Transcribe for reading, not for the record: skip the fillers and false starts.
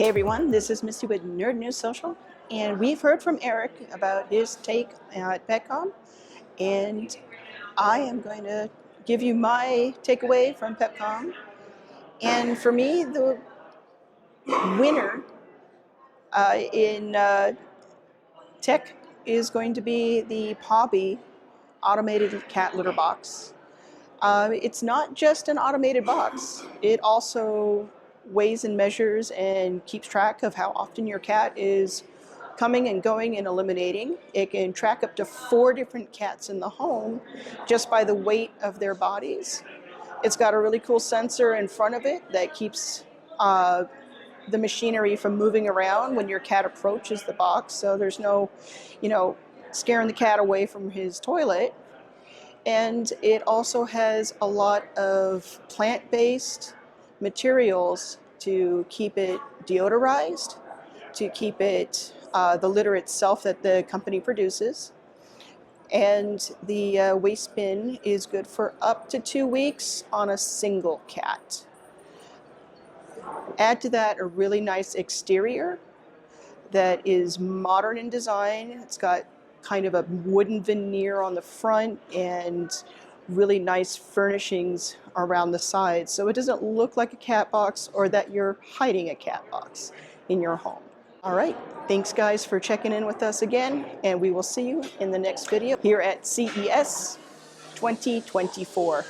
Hey everyone, this is Misty with Nerd News Social, and we've heard from Eric about his take at Pepcom, and I am going to give you my takeaway from Pepcom. And for me, the winner in tech is going to be the Pawbby automated cat litter box. It's not just an automated box, it also weighs and measures and keeps track of how often your cat is coming and going and eliminating. It can track up to 4 different cats in the home just by the weight of their bodies. It's got a really cool sensor in front of it that keeps the machinery from moving around when your cat approaches the box, so there's no, scaring the cat away from his toilet. And it also has a lot of plant-based materials to keep it deodorized, to keep it the litter itself that the company produces. And the waste bin is good for up to 2 weeks on a single cat. Add to that a really nice exterior that is modern in design. It's got kind of a wooden veneer on the front and really nice furnishings around the sides, so it doesn't look like a cat box or that you're hiding a cat box in your home. All right, thanks guys for checking in with us again, and we will see you in the next video here at CES 2024.